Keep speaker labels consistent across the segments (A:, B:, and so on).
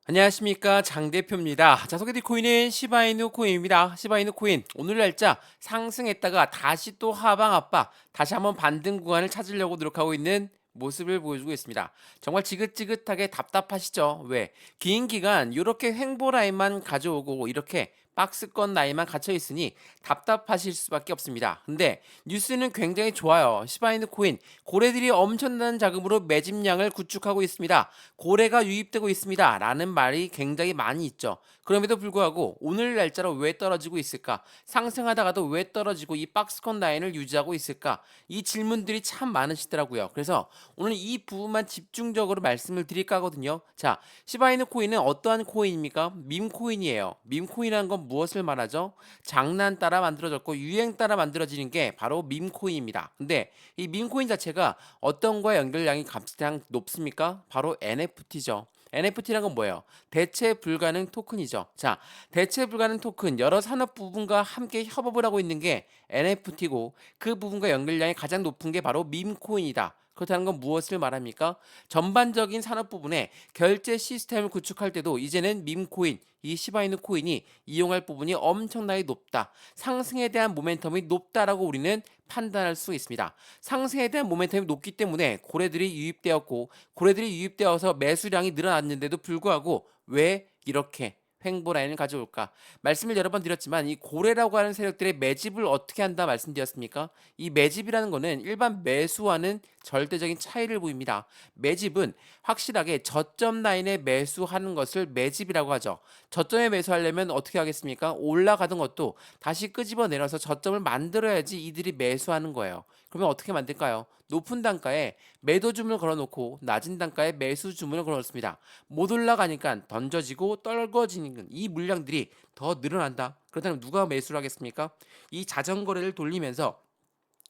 A: 안녕하십니까, 장 대표입니다. 자, 소개드릴 코인은 시바이누 코인입니다. 시바이누 코인 오늘 날짜 상승했다가 다시 또 하방 압박, 다시 한번 반등 구간을 찾으려고 노력하고 있는 모습을 보여주고 있습니다. 정말 지긋지긋하게 답답하시죠? 왜? 긴 기간 이렇게 횡보 라인만 가져오고 이렇게 박스권 라인만 갇혀 있으니 답답하실 수밖에 없습니다. 근데 뉴스는 굉장히 좋아요. 시바이누 코인 고래들이 엄청난 자금으로 매집량을 구축하고 있습니다. 고래가 유입되고 있습니다. 라는 말이 굉장히 많이 있죠. 그럼에도 불구하고 오늘 날짜로 왜 떨어지고 있을까? 상승하다가도 왜 떨어지고 이 박스권 라인을 유지하고 있을까? 이 질문들이 참 많으시더라고요. 그래서 오늘 이 부분만 집중적으로 말씀을 드릴까 하거든요. 자, 시바이누 코인은 어떠한 코인입니까? 밈 코인이에요. 밈 코인이라는 건 무엇을 말하죠? 장난 따라 만들어졌고 유행 따라 만들어지는 게 바로 밈 코인입니다. 근데 이 밈 코인 자체가 어떤 거와 연결량이 가장 높습니까? 바로 NFT죠. NFT란 건 뭐예요? 대체 불가능 토큰이죠. 자, 대체 불가능 토큰 여러 산업 부분과 함께 협업을 하고 있는 게 NFT고 그 부분과 연결량이 가장 높은 게 바로 밈코인이다. 그렇다는 건 무엇을 말합니까? 전반적인 산업 부분에 결제 시스템을 구축할 때도 이제는 밈코인, 이 시바이누 코인이 이용할 부분이 엄청나게 높다. 상승에 대한 모멘텀이 높다라고 우리는 판단할 수 있습니다. 상승에 대한 모멘텀이 높기 때문에 고래들이 유입되었고 고래들이 유입되어서 매수량이 늘어났는데도 불구하고 왜 이렇게 횡보 라인을 가져올까? 말씀을 여러 번 드렸지만 이 고래라고 하는 세력들의 매집을 어떻게 한다 말씀드렸습니까? 이 매집이라는 것은 일반 매수와는 절대적인 차이를 보입니다. 매집은 확실하게 저점 라인에 매수하는 것을 매집이라고 하죠. 저점에 매수하려면 어떻게 하겠습니까? 올라가던 것도 다시 끄집어 내려서 저점을 만들어야지 이들이 매수하는 거예요. 그러면 어떻게 만들까요? 높은 단가에 매도 주문을 걸어놓고 낮은 단가에 매수 주문을 걸어놓습니다. 못 올라가니까 던져지고 떨궈지는 이 물량들이 더 늘어난다. 그렇다면 누가 매수를 하겠습니까? 이 자전거래를 돌리면서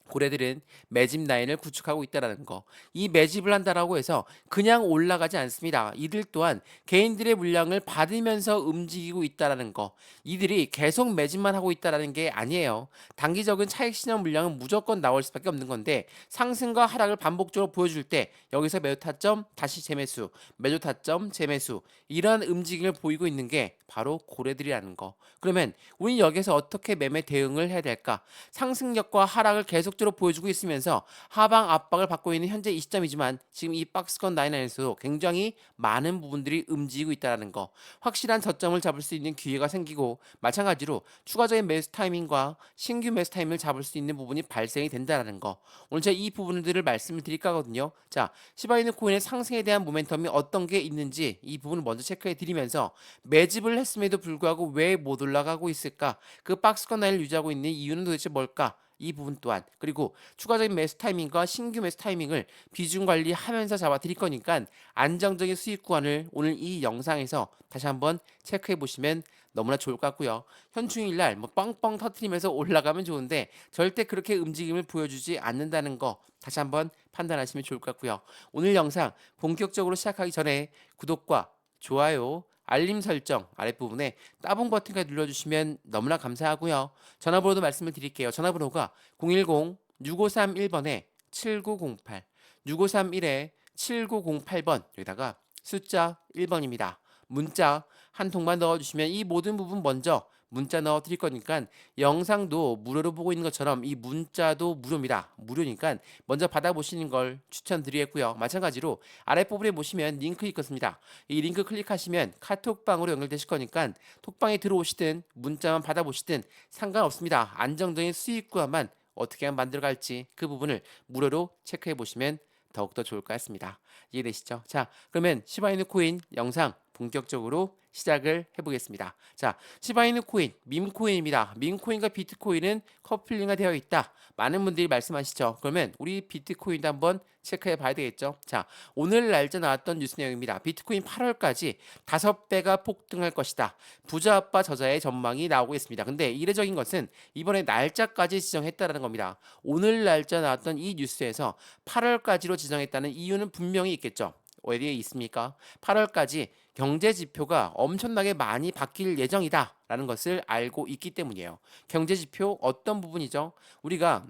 A: 고래들은 매집 라인을 구축하고 있다는 거. 이 매집을 한다라고 해서 그냥 올라가지 않습니다. 이들 또한 개인들의 물량을 받으면서 움직이고 있다는 거. 이들이 계속 매집만 하고 있다는 게 아니에요. 단기적인 차익 실현 물량은 무조건 나올 수밖에 없는 건데 상승과 하락을 반복적으로 보여줄 때 여기서 매도 타점 다시 재매수, 매도 타점 재매수 이런 움직임을 보이고 있는 게 바로 고래들이라는 거. 그러면 우리 여기서 어떻게 매매 대응을 해야 될까? 상승력과 하락을 계속적으로 보여주고 있으면서 하방 압박을 받고 있는 현재 이 시점이지만 지금 이 박스권 라인 안에서도 굉장히 많은 부분들이 움직이고 있다는 거. 확실한 저점을 잡을 수 있는 기회가 생기고 마찬가지로 추가적인 매수 타이밍과 신규 매수 타이밍을 잡을 수 있는 부분이 발생이 된다는 거. 오늘 제가 이 부분들을 말씀을 드릴 거거든요. 자, 시바이누 코인의 상승에 대한 모멘텀이 어떤 게 있는지 이 부분을 먼저 체크해 드리면서 매집을 했음에도 불구하고 왜 못 올라가고 있을까? 그 박스권 라인을 유지하고 있는 이유는 도대체 뭘까? 이 부분 또한 그리고 추가적인 매수 타이밍과 신규 매수 타이밍을 비중 관리하면서 잡아 드릴 거니까 안정적인 수익 구간을 오늘 이 영상에서 다시 한번 체크해 보시면 너무나 좋을 것 같고요. 현충일 날뭐 뻥뻥 터트리면서 올라가면 좋은데 절대 그렇게 움직임을 보여주지 않는다는 거 다시 한번 판단하시면 좋을 것 같고요. 오늘 영상 본격적으로 시작하기 전에 구독과 좋아요, 알림 설정 아랫부분에 따봉 버튼까지 눌러주시면 너무나 감사하고요. 전화번호도 말씀을 드릴게요. 전화번호가 010-6531번에 7908, 6531에 7908번 여기다가 숫자 1번입니다. 문자 한 통만 넣어주시면 이 모든 부분 먼저 문자 넣어 드릴 거니까 영상도 무료로 보고 있는 것처럼 이 문자도 무료입니다. 무료니까 먼저 받아보시는 걸 추천드리겠고요. 마찬가지로 아랫부분에 보시면 링크 있겠습니다. 이 링크 클릭하시면 카톡방으로 연결되실 거니까 톡방에 들어오시든 문자만 받아보시든 상관없습니다. 안정적인 수익 구간만 어떻게 하면 만들어갈지 그 부분을 무료로 체크해 보시면 더욱더 좋을 것 같습니다. 이해되시죠? 자, 그러면 시바이누 코인 영상 본격적으로 시작을 해보겠습니다. 자, 시바이누 코인, 밈코인입니다. 밈코인과 비트코인은 커플링이 되어 있다. 많은 분들이 말씀하시죠. 그러면 우리 비트코인도 한번 체크해 봐야 되겠죠. 자, 오늘 날짜 나왔던 뉴스 내용입니다. 비트코인 8월까지 5배가 폭등할 것이다. 부자 아빠 저자의 전망이 나오고 있습니다. 근데 이례적인 것은 이번에 날짜까지 지정했다라는 겁니다. 오늘 날짜 나왔던 이 뉴스에서 8월까지로 지정했다는 이유는 분명히 있겠죠. 어디에 있습니까? 8월까지 경제 지표가 엄청나게 많이 바뀔 예정이다라는 것을 알고 있기 때문이에요. 경제 지표 어떤 부분이죠? 우리가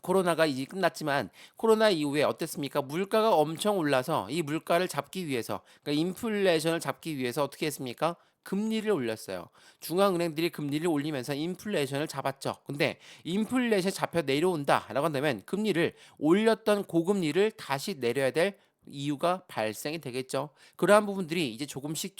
A: 코로나가 이제 끝났지만 코로나 이후에 어땠습니까? 물가가 엄청 올라서 이 물가를 잡기 위해서 그러니까 인플레이션을 잡기 위해서 어떻게 했습니까? 금리를 올렸어요. 중앙은행들이 금리를 올리면서 인플레이션을 잡았죠. 근데 인플레이션 잡혀 내려온다라고 한다면 금리를 올렸던 고금리를 다시 내려야 될 이유가 발생이 되겠죠. 그러한 부분들이 이제 조금씩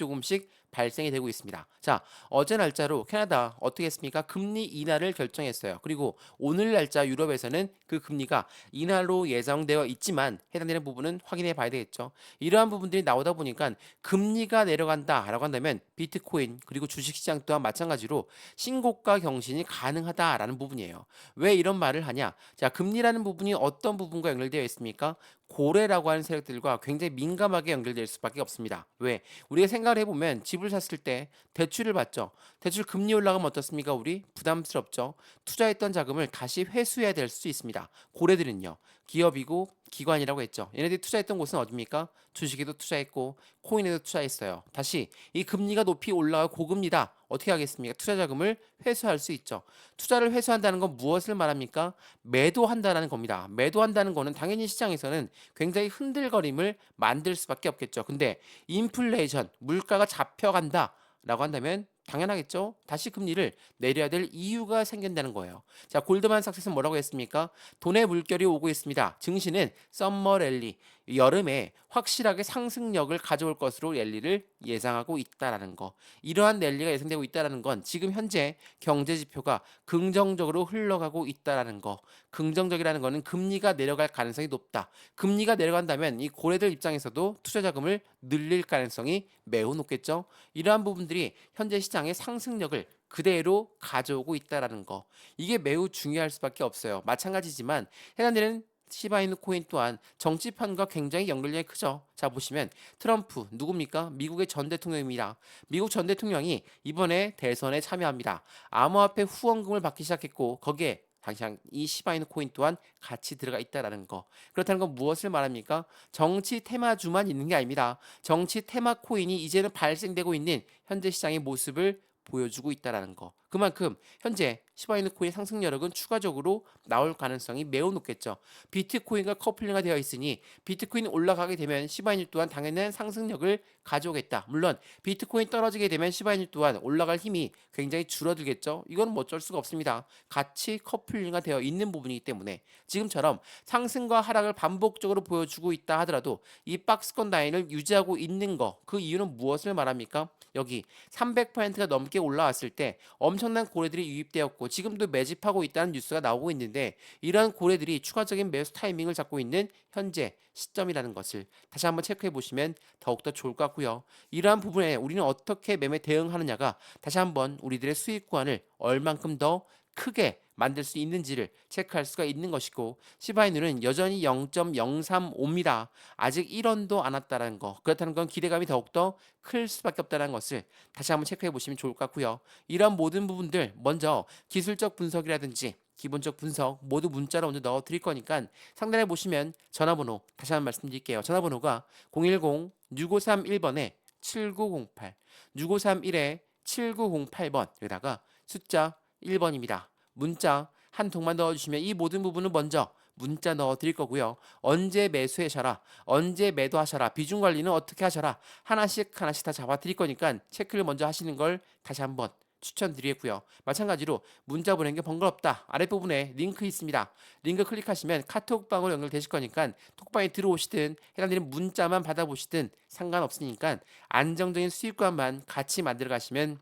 A: 발생이 되고 있습니다. 자, 어제 날짜로 캐나다 어떻게 했습니까? 금리 인하를 결정했어요. 그리고 오늘 날짜 유럽에서는 그 금리가 인하로 예정되어 있지만 해당되는 부분은 확인해 봐야 되겠죠. 이러한 부분들이 나오다 보니까 금리가 내려간다라고 한다면 비트코인 그리고 주식시장 또한 마찬가지로 신고가 경신이 가능하다라는 부분이에요. 왜 이런 말을 하냐? 자, 금리라는 부분이 어떤 부분과 연결되어 있습니까? 고래라고 하는 세력들과 굉장히 민감하게 연결될 수밖에 없습니다. 왜? 우리가 생각을 해보면 집을 샀을 때 대출을 받죠. 대출 금리 올라가면 어떻습니까? 우리 부담스럽죠. 투자했던 자금을 다시 회수해야 될 수 있습니다. 고래들은요. 기업이고 기관이라고 했죠. 얘네들이 투자했던 곳은 어디입니까? 주식에도 투자했고 코인에도 투자했어요. 다시 이 금리가 높이 올라가 고금리다. 어떻게 하겠습니까? 투자 자금을 회수할 수 있죠. 투자를 회수한다는 건 무엇을 말합니까? 매도한다는 겁니다. 매도한다는 거는 당연히 시장에서는 굉장히 흔들거림을 만들 수밖에 없겠죠. 근데 인플레이션, 물가가 잡혀간다. 라고 한다면 당연하겠죠. 다시 금리를 내려야 될 이유가 생긴다는 거예요. 자, 골드만삭스는 뭐라고 했습니까? 돈의 물결이 오고 있습니다. 증시는 썸머 랠리, 여름에 확실하게 상승력을 가져올 것으로 랠리를 예상하고 있다라는 거. 이러한 랠리가 예상되고 있다라는 건 지금 현재 경제 지표가 긍정적으로 흘러가고 있다라는 거. 긍정적이라는 거는 금리가 내려갈 가능성이 높다. 금리가 내려간다면 이 고래들 입장에서도 투자 자금을 늘릴 가능성이 매우 높겠죠. 이러한 부분들이 현재 시장의 상승력을 그대로 가져오고 있다라는 거. 이게 매우 중요할 수밖에 없어요. 마찬가지지만 해당되는 시바이누 코인 또한 정치판과 굉장히 연결력이 크죠. 자, 보시면 트럼프 누굽니까? 미국의 전 대통령입니다. 미국 전 대통령이 이번에 대선에 참여합니다. 암호화폐 후원금을 받기 시작했고 거기에 당장 이 시바이누 코인 또한 같이 들어가 있다라는 거. 그렇다는 건 무엇을 말합니까? 정치 테마주만 있는 게 아닙니다. 정치 테마 코인이 이제는 발생되고 있는 현재 시장의 모습을 보여주고 있다라는 거. 그만큼 현재 시바이누 코인 상승 여력은 추가적으로 나올 가능성이 매우 높겠죠. 비트코인과 커플링가 되어 있으니 비트코인 올라가게 되면 시바이누 또한 당연한 상승력을 가져오겠다. 물론 비트코인 떨어지게 되면 시바이누 또한 올라갈 힘이 굉장히 줄어들겠죠. 이건 뭐 어쩔 수가 없습니다. 같이 커플링가 되어 있는 부분이기 때문에 지금처럼 상승과 하락을 반복적으로 보여주고 있다 하더라도 이 박스권 라인을 유지하고 있는 거, 그 이유는 무엇을 말합니까? 여기 300%가 넘게 올라왔을 때 엄청난 고래들이 유입되었고 지금도 매집하고 있다는 뉴스가 나오고 있는데 이러한 고래들이 추가적인 매수 타이밍을 잡고 있는 현재 시점이라는 것을 다시 한번 체크해 보시면 더욱더 좋을 것 같고요. 이러한 부분에 우리는 어떻게 매매 대응하느냐가 다시 한번 우리들의 수익 구간을 얼만큼 더 크게 만들 수 있는지를 체크할 수가 있는 것이고 시바이누는 여전히 0.035입니다. 아직 1원도 안 왔다는 거. 그렇다는 건 기대감이 더욱더 클 수밖에 없다는 것을 다시 한번 체크해 보시면 좋을 것 같고요. 이런 모든 부분들 먼저 기술적 분석이라든지 기본적 분석 모두 문자로 먼저 넣어 드릴 거니까 상단에 보시면 전화번호 다시 한번 말씀드릴게요. 전화번호가 010-6531번에 7908 6531에 7908번 여기다가 숫자 1번입니다. 문자 한 통만 넣어주시면 이 모든 부분은 먼저 문자 넣어 드릴 거고요. 언제 매수하셔라, 언제 매도하셔라, 비중 관리는 어떻게 하셔라 하나씩 다 잡아 드릴 거니까 체크를 먼저 하시는 걸 다시 한번 추천드리겠고요. 마찬가지로 문자 보내는 게 번거롭다. 아랫부분에 링크 있습니다. 링크 클릭하시면 카톡방으로 연결되실 거니까 톡방에 들어오시든 해당되는 문자만 받아보시든 상관없으니까 안정적인 수익관만 같이 만들어 가시면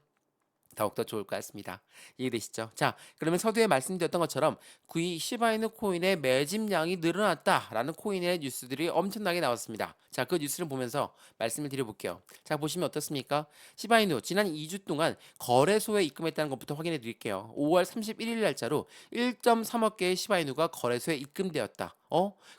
A: 더욱더 좋을 것 같습니다. 이해되시죠? 자, 그러면 서두에 말씀드렸던 것처럼 이 시바이누 코인의 매집량이 늘어났다라는 코인의 뉴스들이 엄청나게 나왔습니다. 자, 그 뉴스를 보면서 말씀을 드려볼게요. 자, 보시면 어떻습니까? 시바이누 지난 2주 동안 거래소에 입금했다는 것부터 확인해 드릴게요. 5월 31일 날짜로 1.3억 개의 시바이누가 거래소에 입금되었다.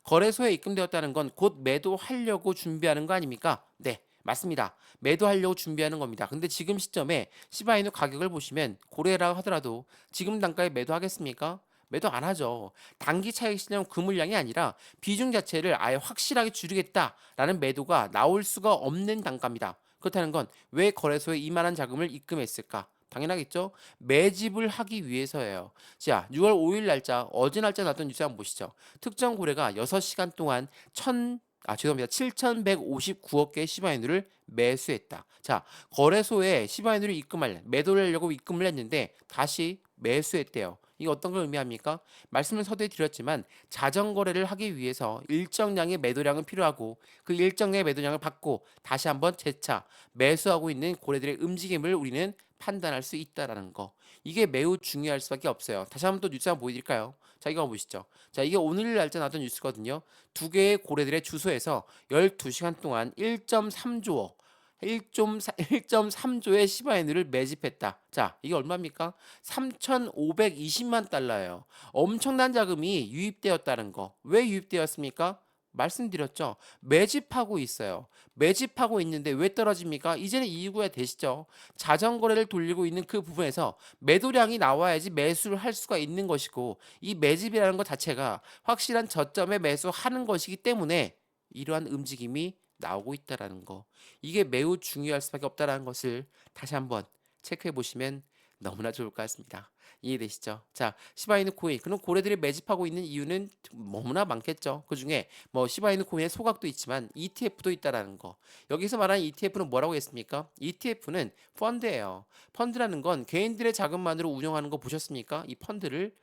A: 거래소에 입금되었다는 건 곧 매도하려고 준비하는 거 아닙니까? 네. 맞습니다. 매도하려고 준비하는 겁니다. 근데 지금 시점에 시바이누 가격을 보시면 고래라고 하더라도 지금 단가에 매도하겠습니까? 매도 안 하죠. 단기 차익 실현 그 물량이 아니라 비중 자체를 아예 확실하게 줄이겠다라는 매도가 나올 수가 없는 단가입니다. 그렇다는 건 왜 거래소에 이만한 자금을 입금했을까? 당연하겠죠? 매집을 하기 위해서예요. 자, 6월 5일 날짜, 어제 날짜 나왔던 뉴스 한번 보시죠. 특정 고래가 6시간 동안 죄송합니다. 7,159억 개의 시바이누를 매수했다. 자, 거래소에 시바이누를 매도를 하려고 입금을 했는데 다시 매수했대요. 이게 어떤 걸 의미합니까? 말씀을 서두에 드렸지만 자전거래를 하기 위해서 일정량의 매도량은 필요하고 그 일정량의 매도량을 받고 다시 한번 재차 매수하고 있는 고래들의 움직임을 우리는 판단할 수 있다라는 거. 이게 매우 중요할 수밖에 없어요. 다시 한번 또 뉴스 한번 보여드릴까요? 자, 이거 한번 보시죠. 자, 이게 오늘 날짜 나왔던 뉴스거든요. 두 개의 고래들의 주소에서 12시간 동안 1.3조억 1.3조의 시바이누를 매집했다. 자, 이게 얼마입니까? 3,520만 달러예요. 엄청난 자금이 유입되었다는 거. 왜 유입되었습니까? 말씀드렸죠. 매집하고 있어요. 매집하고 있는데 왜 떨어집니까? 이제는 이유가 되시죠. 자전거래를 돌리고 있는 그 부분에서 매도량이 나와야지 매수를 할 수가 있는 것이고 이 매집이라는 것 자체가 확실한 저점에 매수하는 것이기 때문에 이러한 움직임이 나오고 있다라는 거. 이게 매우 중요할 수밖에 없다라는 것을 다시 한번 체크해 보시면 너무나 좋을 것 같습니다. 이해되시죠? 자, 시바이누 코인. 그럼 고래들이 매집하고 있는 이유는 너무나 많겠죠. 그 중에 뭐 시바이누 코인의 소각도 있지만 ETF도 있다라는 거. 여기서 말하는 ETF는 뭐라고 했습니까? ETF는 펀드예요. 펀드라는 건 개인들의 자금만으로 운영하는 거 보셨습니까? 이 펀드를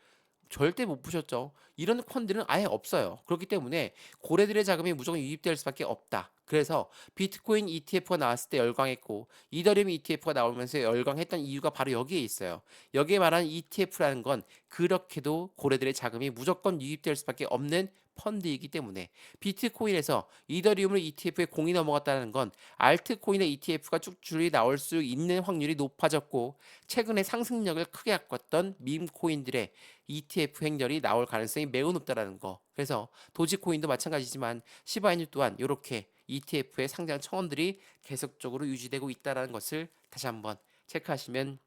A: 절대 못 보셨죠. 이런 펀드는 아예 없어요. 그렇기 때문에 고래들의 자금이 무조건 유입될 수밖에 없다. 그래서 비트코인 ETF가 나왔을 때 열광했고 이더리움 ETF가 나오면서 열광했던 이유가 바로 여기에 있어요. 여기에 말하는 ETF라는 건 그렇게도 고래들의 자금이 무조건 유입될 수밖에 없는 펀드이기 때문에 비트코인에서 이더리움으로 ETF에 공이 넘어갔다는 건 알트코인의 ETF가 쭉줄이 나올 수 있는 확률이 높아졌고 최근에 상승력을 크게 바꿨던 밈코인들의 ETF 행렬이 나올 가능성이 매우 높다라는 거. 그래서 도지코인도 마찬가지지만 시바이누 또한 이렇게 ETF의 상장 청원들이 계속적으로 유지되고 있다라는 것을 다시 한번 체크하시면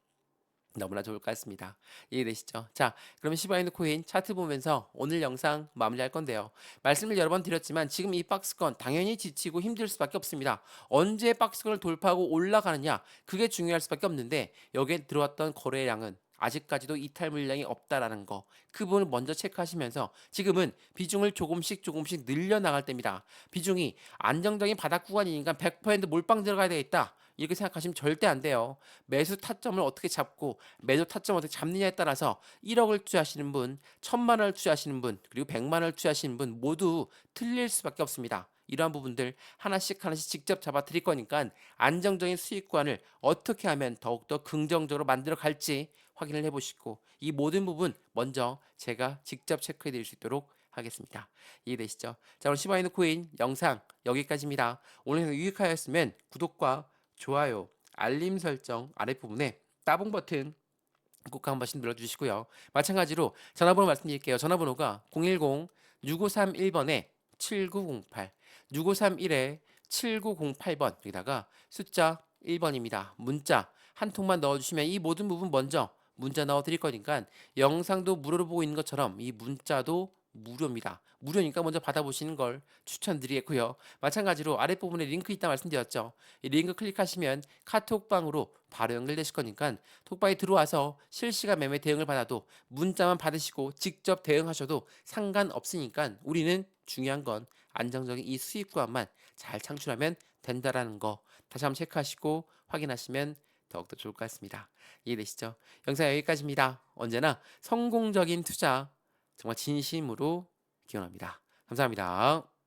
A: 너무나 좋을 것 같습니다. 이해되시죠? 자, 그럼 시바이누 코인 차트 보면서 오늘 영상 마무리할 건데요. 말씀을 여러 번 드렸지만 지금 이 박스권 당연히 지치고 힘들 수밖에 없습니다. 언제 박스권을 돌파하고 올라가느냐 그게 중요할 수밖에 없는데 여기에 들어왔던 거래량은 아직까지도 이탈 물량이 없다라는 거. 그 부분을 먼저 체크하시면서 지금은 비중을 조금씩 늘려나갈 때입니다. 비중이 안정적인 바닥 구간이니까 100% 몰빵 들어가야 되겠다. 이렇게 생각하시면 절대 안 돼요. 매수 타점을 어떻게 잡고 매도 타점을 어떻게 잡느냐에 따라서 1억을 투자하시는 분, 1,000만 원을 투자하시는 분, 그리고 100만 원을 투자하시는 분 모두 틀릴 수밖에 없습니다. 이러한 부분들 하나씩 직접 잡아 드릴 거니까 안정적인 수익관을 어떻게 하면 더욱더 긍정적으로 만들어 갈지 확인을 해보시고 이 모든 부분 먼저 제가 직접 체크해 드릴 수 있도록 하겠습니다. 이해되시죠? 자, 오늘 시바이누 코인 영상 여기까지입니다. 오늘 영상 유익하였으면 구독과 좋아요, 알림 설정 아랫부분에 따봉 버튼 꼭 한 번씩 눌러주시고요. 마찬가지로 전화번호 말씀드릴게요. 전화번호가 010-6531번에 7908 6531에 7908번 여기다가 숫자 1번입니다. 문자 한 통만 넣어주시면 이 모든 부분 먼저 문자 넣어 드릴 거니까 영상도 무료로 보고 있는 것처럼 이 문자도 무료입니다. 무료니까 먼저 받아보시는 걸 추천드리겠고요. 마찬가지로 아랫부분에 링크 있다 말씀드렸죠. 이 링크 클릭하시면 카톡방으로 바로 연결되실 거니까 톡방에 들어와서 실시간 매매 대응을 받아도 문자만 받으시고 직접 대응하셔도 상관없으니까 우리는 중요한 건 안정적인 이 수익 구간만 잘 창출하면 된다라는 거 다시 한번 체크하시고 확인하시면 더욱더 좋을 것 같습니다. 이해되시죠? 영상 여기까지입니다. 언제나 성공적인 투자 정말 진심으로 기원합니다. 감사합니다.